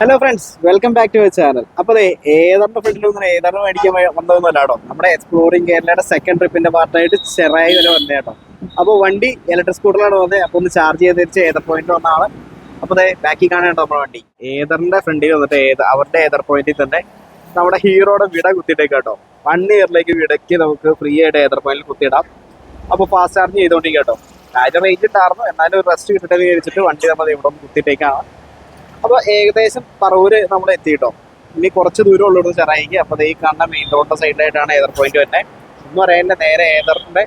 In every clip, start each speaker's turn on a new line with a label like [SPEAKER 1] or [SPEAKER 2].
[SPEAKER 1] Hello friends, welcome back to our channel. അപ്പോൾ ഏതാണ്ട് ഫ്രണ്ടിലൊന്നും ഏതാണ്ട് മേടിക്കാൻ വന്നതൊന്നുമല്ല കേട്ടോ. നമ്മുടെ എക്സ്പ്ലോറിംഗ് കേരളയുടെ സെക്കൻഡ് ട്രിപ്പിന്റെ പാർട്ടായിട്ട് ചെറായി വരെ വന്നേ കേട്ടോ. അപ്പോൾ വണ്ടി ഇലക്ട്രിക് സ്കൂട്ടറിലാണ് വന്നത്. അപ്പോൾ ഒന്ന് ചാർജ് ചെയ്ത് തിരിച്ച് ഏതർ പോയിന്റ് വന്നാണ്. അപ്പോൾ ബാക്കി കാണേണ്ടോ നമ്മുടെ വണ്ടി ഏതറിന്റെ ഫ്രണ്ടിൽ വന്നിട്ട് അവരുടെ ഏതർ പോയിന്റിൽ തന്നെ നമ്മുടെ ഹീറോയുടെ വിട കുത്തിയിട്ടേക്ക് കേട്ടോ. 1 ഇയറിലേക്ക് വിടയ്ക്ക് നമുക്ക് ഫ്രീ ആയിട്ട് ഏതർ പോയിന്റിൽ കുത്തിയിടാം. അപ്പോൾ ഫാസ്റ്റ് ചാർജ് ചെയ്തുകൊണ്ടിരിക്കുക കേട്ടോ. അതിന്റെ റേഞ്ച് ഉണ്ടായിരുന്നു, എന്നാലും ഒരു റെസ്റ്റ് കിട്ടട്ടെ വിചാരിച്ചിട്ട് വണ്ടി നമ്മൾ ഇവിടെ കുത്തിയിട്ടേക്കാണ്. അപ്പോൾ ഏകദേശം പറവൂര് നമ്മൾ എത്തിയിട്ടോ. ഇനി കുറച്ച് ദൂരം ഉള്ളൂ ചെറായിക്ക്. അപ്പോൾ ഈ കാണുന്ന മെയിൻ റോഡിന്റെ സൈഡിലായിട്ടാണ് ഏതർ പോയിന്റ് തന്നെ. എന്ന് പറയാനില്ല, നേരെ ഏതറിന്റെ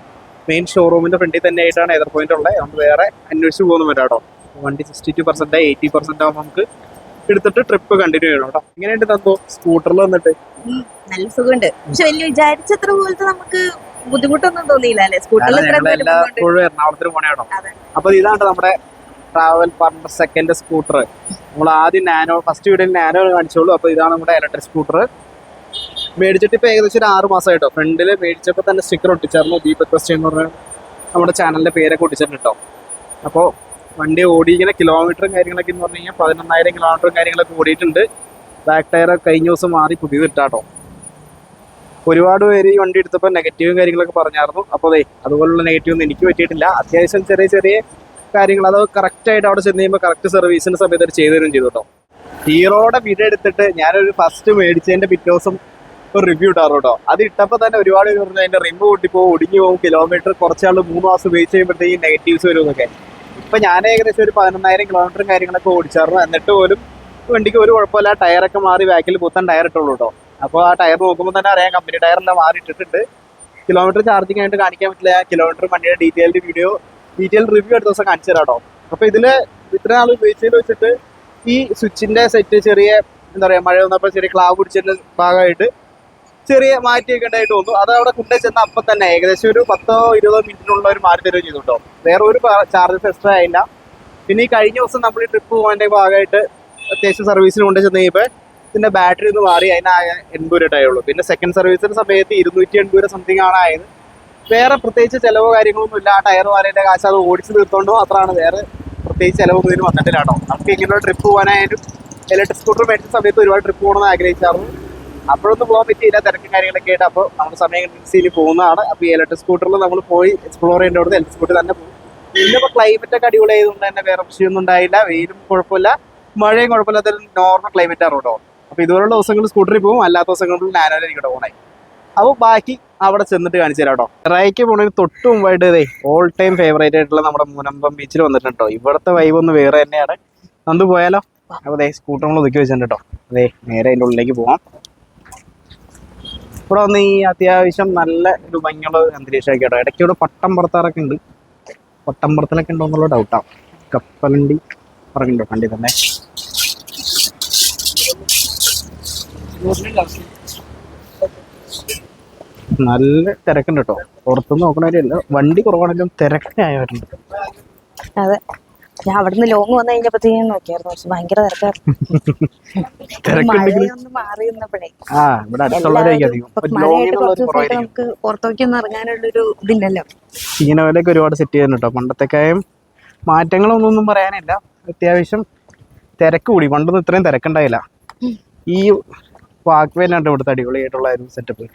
[SPEAKER 1] മെയിൻ ഷോറൂമിന്റെ ഫ്രണ്ടിൽ തന്നെ ആയിട്ടാണ് ഏതർ പോയിന്റ് ഉള്ളത്. നമുക്ക് വേറെ അന്വേഷിച്ച് പോകുന്നു വരാം കേട്ടോ. വണ്ടി 62%, 80% ആകുമ്പോൾ നമുക്ക് എടുത്തിട്ട് ട്രിപ്പ് കണ്ടിന്യൂ ചെയ്യണം കേട്ടോ. എങ്ങനെയുണ്ട് തന്നോ സ്കൂട്ടറിൽ വന്നിട്ട്?
[SPEAKER 2] നല്ല സുഖമുണ്ട്. പക്ഷെ വലിയ വിചാരിച്ചത്ര പോലത്തെ നമുക്ക് ബുദ്ധിമുട്ടൊന്നും തോന്നിയില്ല അല്ലെ? സ്കൂട്ടറിൽ
[SPEAKER 1] എല്ലായ്പ്പോഴും എറണാകുളത്തിന് പോണേ കേട്ടോ. അപ്പൊ ഇതാണ് നമ്മുടെ ട്രാവൽ പാർട്ണർ സെക്കൻഡ് സ്കൂട്ടർ. നമ്മൾ ആദ്യം ഫസ്റ്റ് വീഡിയോയിൽ നാനോ കാണിച്ചോളൂ. അപ്പോൾ ഇതാണ് നമ്മുടെ ഇലക്ട്രിക് സ്കൂട്ടർ. മേടിച്ചിട്ട് ഇപ്പോൾ ഏകദേശം ഒരു 6 മാസമായിട്ടോ. ഫ്രണ്ടിൽ മേടിച്ചപ്പോൾ തന്നെ സ്റ്റിക്കർ ഒട്ടിച്ചായിരുന്നു, ദീപക് ക്വസ്റ്റ്യൻ എന്ന് പറഞ്ഞ നമ്മുടെ ചാനലിൻ്റെ പേരൊക്കെ ഒട്ടിച്ചിട്ടുണ്ട് കേട്ടോ. അപ്പോൾ വണ്ടി ഓടിക്കുന്ന കിലോമീറ്ററും കാര്യങ്ങളൊക്കെ എന്ന് പറഞ്ഞു കഴിഞ്ഞാൽ 11,000 കിലോമീറ്ററും കാര്യങ്ങളൊക്കെ ഓടിയിട്ടുണ്ട്. ബാക്ക് ടയർ കഴിഞ്ഞ ദിവസം മാറി പുതിയത് ഇട്ടാട്ടോ. ഒരുപാട് പേര് ഈ വണ്ടി എടുത്തപ്പോൾ നെഗറ്റീവും കാര്യങ്ങളൊക്കെ പറഞ്ഞായിരുന്നു. അപ്പോൾ അതുപോലുള്ള നെഗറ്റീവൊന്നും എനിക്ക് പറ്റിയിട്ടില്ല. അത്യാവശ്യം ചെറിയ ചെറിയ കാര്യങ്ങൾ അത് കറക്റ്റായിട്ട് അവിടെ ചെന്ന് കഴിയുമ്പോൾ കറക്റ്റ് സർവീസിൻ്റെ സമയത്ത് അവർ ചെയ്തു തരും ചെയ്തു കേട്ടോ. ഹീറോയുടെ വീഡിയോ എടുത്തിട്ട് ഞാനൊരു ഫസ്റ്റ് മേടിച്ചതിൻ്റെ പിറ്റേ ദിവസം ഒരു റിവ്യൂ ഇട്ടാറ് കേട്ടോ. അത് ഇട്ടപ്പോൾ തന്നെ ഒരുപാട് പേര് പറഞ്ഞു അതിൻ്റെ റിമ്മ് പൊട്ടിപ്പോവും, ഒടിഞ്ഞു പോകും, കിലോമീറ്റർ കുറച്ചാൾ 3 മാസം ഉപയോഗിച്ച് കഴിയുമ്പോഴത്തേക്കും നെഗറ്റീവ്സ് വരും എന്നൊക്കെ. ഇപ്പം ഞാൻ ഏകദേശം ഒരു 11,000 കിലോമീറ്ററും കാര്യങ്ങളൊക്കെ ഓടിച്ചായിരുന്നു. എന്നിട്ട് പോലും വണ്ടിക്ക് ഒരു കുഴപ്പമില്ല. ടയറൊക്കെ മാറി ബാക്കിൽ പുത്തൻ ടയർ ഇട്ടുള്ളൂ കേട്ടോ. അപ്പോൾ ആ ടയർ നോക്കുമ്പോൾ തന്നെ അറിയാം കമ്പനി ടയറെല്ലാം മാറി ഇട്ടിട്ടുണ്ട്. കിലോമീറ്റർ ചാർജിങ് ആയിട്ട് കാണിക്കാൻ പറ്റില്ല. കിലോമീറ്റർ വണ്ടിയുടെ ഡീറ്റെയിൽ റിവ്യൂ അടുത്ത ദിവസം കാണിച്ചു തരാം കേട്ടോ. അപ്പോൾ ഇതിൽ ഇത്ര നാൾ ഉപയോഗിച്ചതിൽ വെച്ചിട്ട് ഈ സ്വിച്ചിൻ്റെ സെറ്റ് ചെറിയ എന്താ പറയുക, മഴ വന്നപ്പോൾ ചെറിയ ക്ലാവ് പിടിച്ചതിൻ്റെ ഭാഗമായിട്ട് ചെറിയ മാറ്റി വെക്കേണ്ടതായിട്ട് തോന്നുന്നു. അത് അവിടെ കൊണ്ടു ചെന്ന അപ്പം തന്നെ ഏകദേശം ഒരു 10-20 മിനിറ്റിനുള്ള ഒരു മാറി തരുകയും ചെയ്തു കേട്ടോ. വേറെ ഒരു ചാർജസ് എക്സ്ട്രാ ആയില്ല. പിന്നെ ഈ കഴിഞ്ഞ ദിവസം നമ്മൾ ഈ ട്രിപ്പ് പോകാൻ്റെ ഭാഗമായിട്ട് അത്യാവശ്യം സർവീസിന് കൊണ്ടു ചെന്ന് കഴിയുമ്പോൾ ഇതിൻ്റെ ബാറ്ററി ഒന്ന് മാറി അതിനായ 80 രൂപ ആയുള്ളൂ. പിന്നെ സെക്കൻഡ് സർവീസിൻ്റെ സമയത്ത് 280 രൂപ സംതിങ് ആണ് ആയത്. വേറെ പ്രത്യേകിച്ച് ചിലവോ കാര്യങ്ങളൊന്നും ഇല്ല. ആ ടയർ മാറിയതിൻ്റെ കാശ് അത് ഓടിച്ച് തീർത്തോണ്ട് മാത്രമാണ്. വേറെ പ്രത്യേകിച്ച് ചിലവൊന്നും ഇതിന് വന്നിട്ടില്ല കേട്ടോ. നമുക്ക് ഇങ്ങനെയുള്ള ട്രിപ്പ് പോകാനായാലും ഇലക്ട്രിക് സ്കൂട്ടർ മേടിച്ച സമയത്ത് ഒരുപാട് ട്രിപ്പ് പോകണമെന്ന് ആഗ്രഹിച്ചായിരുന്നു. അപ്പോഴൊന്നും പോകാൻ പറ്റിയില്ല, തിരക്കും കാര്യങ്ങളൊക്കെ ആയിട്ട്. അപ്പോൾ നമ്മൾ സമയം കണ്ടിന്യൂസിൽ പോകുന്നതാണ്. അപ്പോൾ ഈ ഇലക്ട്രിക് സ്കൂട്ടറിൽ നമ്മൾ പോയി എക്സ്പ്ലോർ ചെയ്യേണ്ടത് ഇലക്ട്രിക് സ്കൂട്ടർ തന്നെ പോകും. ഇന്നിപ്പോൾ ക്ലൈമറ്റ് ഒക്കെ അടിപൊളി ആയതുകൊണ്ട് തന്നെ വേറെ പ്രശ്നമൊന്നും ഉണ്ടായില്ല. വെയിലും കുഴപ്പമില്ല, മഴയും കുഴപ്പമില്ലാത്ത നോർമൽ ക്ലൈമറ്റ് ആണ് കേട്ടോ. അപ്പോൾ ഇതുപോലുള്ള ദിവസങ്ങളിൽ സ്കൂട്ടറിൽ പോകും, അല്ലാത്ത ദിവസങ്ങളിൽ നാനോയിലേക്ക് പോകണേ. അപ്പോൾ ബാക്കി അവിടെ ചെന്നിട്ട് കാണിച്ചു തരാം കേട്ടോ. റൈക്ക് പോകണമെങ്കിൽ തൊട്ട് മുമ്പായിട്ട് ഓൾ ടൈം ഫേവറേറ്റ് ആയിട്ടുള്ള നമ്മുടെ മുനമ്പം ബീച്ചിൽ വന്നിട്ടുണ്ട് കേട്ടോ. ഇവിടുത്തെ വൈബ് ഒന്ന് വേറെ തന്നെയാണ്. നന്ദു പോയാലോ? അപ്പോൾ സ്കൂട്ടർ നമ്മൾ ഒതുക്കി വെച്ചിട്ടുണ്ട് കേട്ടോ. നേരെ അതിൻ്റെ ഉള്ളിലേക്ക് പോകാം. ഇവിടെ വന്ന് ഈ അത്യാവശ്യം നല്ല ഒരു ഭംഗിയുള്ള അന്തരീക്ഷമൊക്കെ കേട്ടോ. ഇടയ്ക്ക് ഇവിടെ പട്ടം പറത്താറൊക്കെ ഉണ്ട്. പട്ടം പറത്തലൊക്കെ ഉണ്ടോ എന്നുള്ള ഡൗട്ടാണ്. കപ്പലണ്ടി പറഞ്ഞിട്ടുണ്ടോ കണ്ടി തന്നെ. നല്ല തിരക്കുണ്ട് കേട്ടോ. പുറത്തുനിന്ന് നോക്കണവരല്ല, വണ്ടി കുറവാണെങ്കിലും തിരക്കായവരുണ്ട്.
[SPEAKER 2] അതെ, ഞാൻ അവിടുന്ന് ലോങ് വന്നു കഴിഞ്ഞപ്പോഴത്തേക്കും നോക്കിയായിരുന്നു, പക്ഷെ ഭയങ്കര തിരക്കായിരുന്നു. മാറി നിന്നപ്പോഴേ നമുക്ക് പുറത്തേക്കൊന്നും ഇറങ്ങാനുള്ളൊരു ഇതില്ലല്ലോ.
[SPEAKER 1] ഇങ്ങനെ വിലയൊക്കെ ഒരുപാട് സെറ്റ് ചെയ്യുന്നു കേട്ടോ. പണ്ടത്തെക്കായും മാറ്റങ്ങളൊന്നും പറയാനില്ല. അത്യാവശ്യം തിരക്ക് കൂടി. പണ്ടൊന്നും ഇത്രയും തിരക്കുണ്ടായില്ല. ഈ വാക്ക് വേനായിട്ട് ഇവിടുത്തെ അടിപൊളിയായിട്ടുള്ള ഒരു സെറ്റപ്പ്.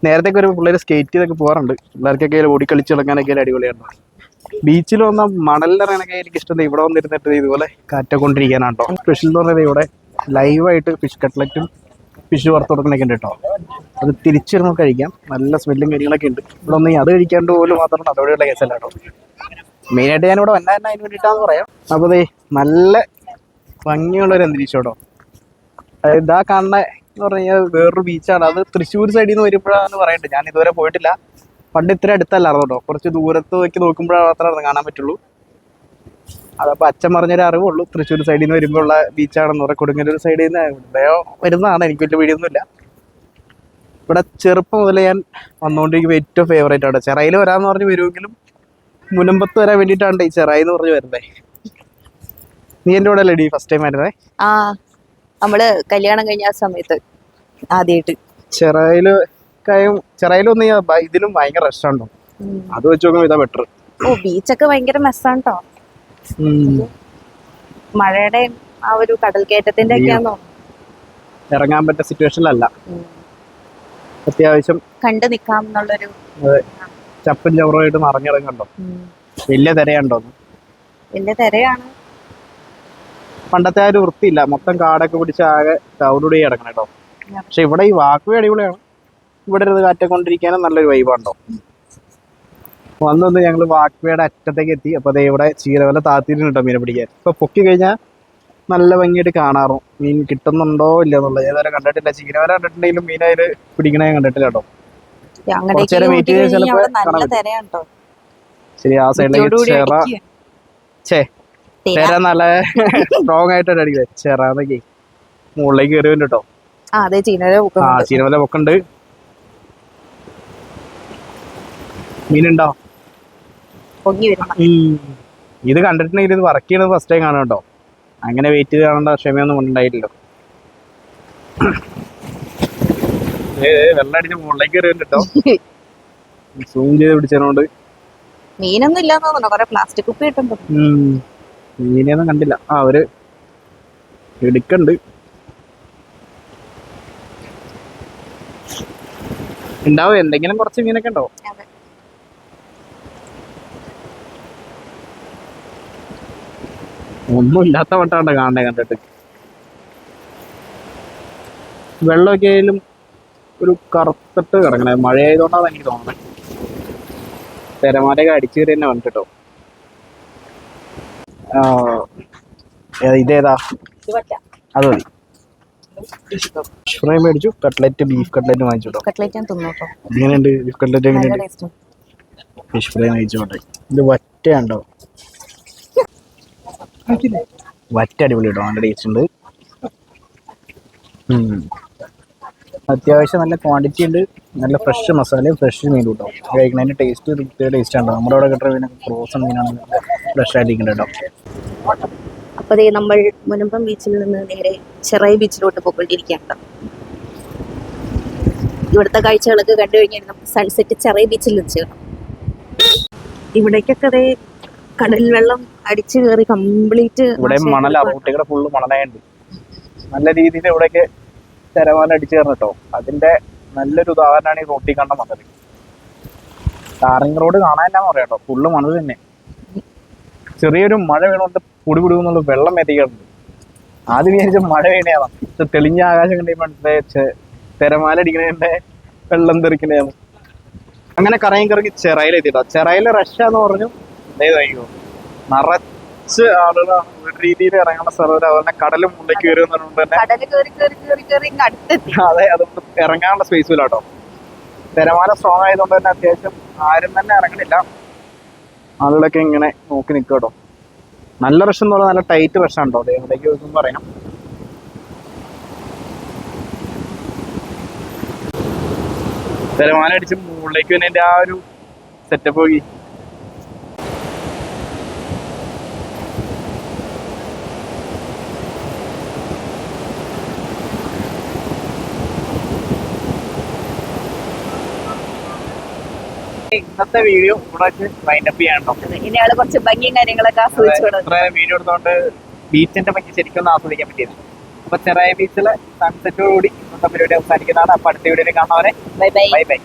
[SPEAKER 1] നേരത്തെ ഒരു പിള്ളേർ സ്കേറ്റ് ചെയ്തൊക്കെ പോകാറുണ്ട്. പിള്ളേർക്കൊക്കെ ഓടിക്കളിച്ച് കളിക്കാനൊക്കെ അടിപൊളിയാണ്. ബീച്ചിൽ വന്ന മണലിറങ്ങാനൊക്കെ എനിക്ക് ഇഷ്ടം. ഇവിടെ വന്നിരുന്നിട്ട് ഇതുപോലെ കാറ്റൊക്കെ കൊണ്ടിരിക്കാനാണ് കേട്ടോ. സ്പെഷ്യൽ എന്ന് പറയുന്നത് ഇവിടെ ലൈവായിട്ട് ഫിഷ് കട്ട്ലറ്റും ഫിഷ് വറുത്ത് കൊടുക്കണൊക്കെ ഉണ്ട് കേട്ടോ. അത് തിരിച്ച് നമുക്ക് കഴിക്കാം. നല്ല സ്മെല്ലും കാര്യങ്ങളൊക്കെ ഉണ്ട്. ഇവിടെ ഒന്ന് അത് കഴിക്കാണ്ട് പോലും മാത്രം അതോടെയുള്ള കേസല്ല കേട്ടോ. മെയിനായിട്ട് ഞാനിവിടെ വന്നാൽ തന്നെ അതിന് വേണ്ടിയിട്ടാന്ന് പറയാം. അപ്പോൾ നല്ല ഭംഗിയുള്ളൊരു അന്തരീക്ഷം കേട്ടോ. ഇതാ കാണുന്ന എന്ന് പറഞ്ഞു കഴിഞ്ഞാൽ വേറൊരു ബീച്ചാണ്. അത് തൃശ്ശൂർ സൈഡിൽ നിന്ന് വരുമ്പോഴാണ് പറയുന്നത്. ഞാൻ ഇതുവരെ പോയിട്ടില്ല. പണ്ട് ഇത്ര അടുത്തല്ലായിരുന്നു കേട്ടോ. കുറച്ച് ദൂരത്ത് നോക്കി നോക്കുമ്പോഴാണ് മാത്രമേ കാണാൻ പറ്റുള്ളൂ. അതപ്പോൾ അച്ഛൻ പറഞ്ഞൊരു അറിവുള്ളൂ. തൃശ്ശൂർ സൈഡിൽ നിന്ന് വരുമ്പോഴുള്ള ബീച്ചാണെന്ന് പറയാം. കൊടുങ്ങല്ലൂർ സൈഡിൽ നിന്ന് ഇവിടെയോ വരുന്നതാണ്. എനിക്ക് വലിയ വീടിയൊന്നുമില്ല. ഇവിടെ ചെറുപ്പം മുതൽ ഞാൻ വന്നുകൊണ്ടിരിക്കുമ്പോൾ ഏറ്റവും ഫേവറേറ്റ് ആണ്. ചെറായിൽ വരാമെന്ന് പറഞ്ഞ് വരുമെങ്കിലും മുനമ്പത്ത് വരാൻ വേണ്ടിയിട്ടാണ് ഈ ചെറായി എന്ന് പറഞ്ഞ് വരുന്നത്. നീ എൻ്റെ കൂടെ അല്ലേ ഫസ്റ്റ് ടൈം വരുന്നേ?
[SPEAKER 2] ആ, നമ്മള് കല്യാണം കഴിഞ്ഞ ആ സമയത്ത് ആദ്യമായിട്ട്
[SPEAKER 1] ചെറായിലൊന്നും ഇതിലും ഭയങ്കര റെസ്റ്റാണ്ടോ. അത് വെച്ച് നോക്കുമ്പോൾ ഇതാ ബെറ്റർ.
[SPEAKER 2] ഓ, ബീച്ചൊക്കെ ഭയങ്കര മെസ്സാണ് കേട്ടോ. മഴയുടെ ആ ഒരു കടൽ കയറ്റത്തിന്റെ ഒക്കെയാണോ
[SPEAKER 1] ഇറങ്ങാൻ പറ്റിയ സിറ്റുവേഷനിലല്ല. അത്യാവശ്യം
[SPEAKER 2] കണ്ടു നിക്കാം എന്നുള്ളൊരു
[SPEAKER 1] ചപ്പും ചവറുമായിട്ട് നിറഞ്ഞിറങ്ങണ്ടോ, വലിയ തിരയുണ്ടോ?
[SPEAKER 2] വലിയ തിരയാണ്.
[SPEAKER 1] പണ്ടത്തെ ആ ഒരു വൃത്തിയില്ല, മൊത്തം കാടൊക്കെ പിടിച്ച് ആകെ ചവിടുകൂടി കിടക്കണം കേട്ടോ. പക്ഷെ ഇവിടെ ഈ വാക്കുവേ അടിപൊളിയാണ്. ഇവിടെ ഇരുന്ന് കാറ്റൊക്കെ കൊണ്ടിരിക്കാനും നല്ലൊരു വൈബാണ്ടോ. വന്നൊന്ന് ഞങ്ങൾ വാക്വേയുടെ അറ്റത്തേക്ക് എത്തി. അപ്പോൾ അതേ ഇവിടെ ചീരവല താത്തിയിരുന്നു കേട്ടോ മീനെ പിടിക്കാൻ. ഇപ്പോൾ പൊക്കി കഴിഞ്ഞാൽ നല്ല ഭംഗിയായിട്ട് കാണാറും മീൻ കിട്ടുന്നുണ്ടോ ഇല്ല എന്നുള്ളത് ഏതുവരെ കണ്ടിട്ടില്ല. ചീരവല കണ്ടിട്ടുണ്ടെങ്കിലും മീൻ അതിൽ പിടിക്കണേ കണ്ടിട്ടില്ല കേട്ടോ. കുറച്ചേരം വെയിറ്റ് ചെയ്ത് ചിലപ്പോൾ ശരി. ആ സൈഡിലേക്ക് ചെറ നല്ല സ്ട്രോങ് ആയിട്ടാണ് അടിക്കുന്നത്. ചെറാന്നൊക്കെ മുകളിലേക്ക് കയറി വരും കേട്ടോ. ചീരവല പൊക്കുണ്ട്. മീനുണ്ടോ? ഇത് കണ്ടിട്ടുണ്ടെങ്കിൽ ഇത് വർക്ക് ചെയ്യണത് ഫസ്റ്റ് ടൈം കാണാം കേട്ടോ. അങ്ങനെ വെയിറ്റ് ചെയ്ത് കാണേണ്ട ക്ഷമയൊന്നും ഉണ്ടായിട്ടില്ലോ. വെള്ളം അടിച്ച് മുകളിലേക്ക് കയറി കേട്ടോ. സൂം ചെയ്ത് പിടിച്ചതിനോണ്ട്
[SPEAKER 2] മീനൊന്നും ഇല്ലാന്ന് തോന്നുന്നു. കുറെ പ്ലാസ്റ്റിക് കുപ്പി കിട്ടുമ്പോ
[SPEAKER 1] മീനെയൊന്നും കണ്ടില്ല. അവര് എടുക്കണ്ട്. ഉണ്ടാവും എന്തെങ്കിലും കുറച്ച് മീനൊക്കെ ഉണ്ടാവും. ഒന്നും ഇല്ലാത്ത വട്ടാണ് കാണണേ കണ്ടിട്ട്. വെള്ളമൊക്കെ ആയാലും ഒരു കറുത്തിട്ട് കിടക്കണേ. മഴ ആയതുകൊണ്ടാണ് എനിക്ക് തോന്നുന്നത്. തിരമാലയൊക്കെ അടിച്ചു കയറി തന്നെ വന്നിട്ടോ. ഇതേതാ? അത് മതി. ഫിഷ് ഫ്രൈ മേടിച്ചു. കട്ട്ലറ്റ്, ബീഫ് കട്ട്ലറ്റ് വാങ്ങിച്ചോട്ടോ. എങ്ങനെയുണ്ട് ബീഫ് കട്ട്ലറ്റ്? എങ്ങനെയുണ്ട്? ഫിഷ് ഫ്രൈ വാങ്ങിച്ചോട്ടെ. ഇത് വറ്റയുണ്ടോ? വറ്റ അടിപൊളി കേട്ടോ, നല്ല ടേസ്റ്റ് ഉണ്ട്. അത്യാവശ്യം നല്ല ക്വാണ്ടിറ്റി ഉണ്ട്. നല്ല ഫ്രഷ് മസാലയും ഫ്രഷ് മീൻ കേട്ടോ. കഴിക്കുന്നതിൻ്റെ ടേസ്റ്റ് ഒരു പ്രത്യേക ടേസ്റ്റ് ഉണ്ടോ. നമ്മുടെ അവിടെ കിട്ടുന്ന മീനൊക്കെ ഫ്രോസൺ മീനാണ്, ഫ്രഷ് ആയിട്ടിരിക്കുന്നത് കേട്ടോ.
[SPEAKER 2] അപ്പോൾ നമ്മൾ മുനമ്പം ബീച്ചിൽ നിന്ന് നേരെ ചെറായി ബീച്ചിലോട്ട് പോയിക്കൊണ്ടിരിക്കുകയാണ്. ഇവിടുത്തെ കാഴ്ചകളൊക്കെ കണ്ടു കഴിഞ്ഞാൽ നമുക്ക് സൺസെറ്റ് ചെറായി ബീച്ചിൽ വെച്ച് കാണാം. ഇവിടേക്കൊക്കെ അതേ കടൽ വെള്ളം അടിച്ചു കയറി കംപ്ലീറ്റ്.
[SPEAKER 1] ഇവിടെ മണല, റൂട്ടിയുടെ ഫുള്ള് മണലായുണ്ട്. നല്ല രീതിയിൽ ഇവിടേക്ക് തിരമാല അടിച്ചു കയറണം കേട്ടോ. അതിന്റെ നല്ലൊരു ഉദാഹരണമാണ് ഈ റോട്ടി കണ്ട മണൽ. ടാറിങ് റോഡ് കാണാനില്ലാന്ന് പറയാം കേട്ടോ, ഫുള്ള് മണൽ തന്നെ. ചെറിയൊരു മഴ വീണോണ്ട് പൊടി പൊടിന്നുള്ള വെള്ളം എത്തിക്കാറുണ്ട്. ആദ്യം വിചാരിച്ച മഴ വീണയാണ്. തെളിഞ്ഞ ആകാശം കണ്ടിട്ട് തിരമാല അടിക്കുന്നതിന്റെ വെള്ളം തെറിക്കുന്നതാണ്. അങ്ങനെ കറങ്ങി ചെറയിലെത്തിട്ടോ. ചെറയില് റഷ്യാന്ന് പറഞ്ഞു ഇതേതായിരിക്കും. നിറച്ച് ആളുകളാണ്. ഒരു രീതിയിൽ ഇറങ്ങുന്ന സ്ഥലം. അതുപോലെ കടലും മുകളിലേക്ക് കയറുന്നതുകൊണ്ട് തന്നെ അതെ, അതുകൊണ്ട് ഇറങ്ങാനുള്ള സ്പേസ് ഇല്ല കേട്ടോ. തിരമാല സ്ട്രോങ് ആയതുകൊണ്ട് തന്നെ അത്യാവശ്യം ആരും തന്നെ ഇറങ്ങണില്ല. ആളുകളൊക്കെ ഇങ്ങനെ നോക്കി നിൽക്കുക കേട്ടോ. നല്ല റഷ് എന്ന് പറഞ്ഞാൽ നല്ല ടൈറ്റ് റഷാണ് കേട്ടോ. എവിടേക്ക് വെക്കും പറയാം. തിരമാല അടിച്ച് മുകളിലേക്ക് വരുന്നതിന്റെ ആ ഒരു സെറ്റപ്പ് നോക്കി. ഇന്നത്തെ വീഡിയോ ഇവിടെ വെച്ച് വൈൻഡപ്പ് ചെയ്യാനുണ്ടോ.
[SPEAKER 2] ഇനിയാള് കുറച്ച് ഭംഗിയും കാര്യങ്ങളൊക്കെ
[SPEAKER 1] വീഡിയോ എടുത്തോണ്ട് ബീച്ചിന്റെ ഭംഗി ശരിക്കും ഒന്ന് ആസ്വദിക്കാൻ പറ്റിയത്. അപ്പൊ ചെറായ ബീച്ചിലെ സൺസെറ്റോടുകൂടി ഇന്നത്തെ പരിപാടി അവസാനിക്കുന്നതാണ്. അപ്പൊ അടുത്ത വീഡിയോയിൽ കാണുന്നവരെ ബൈ ബൈ.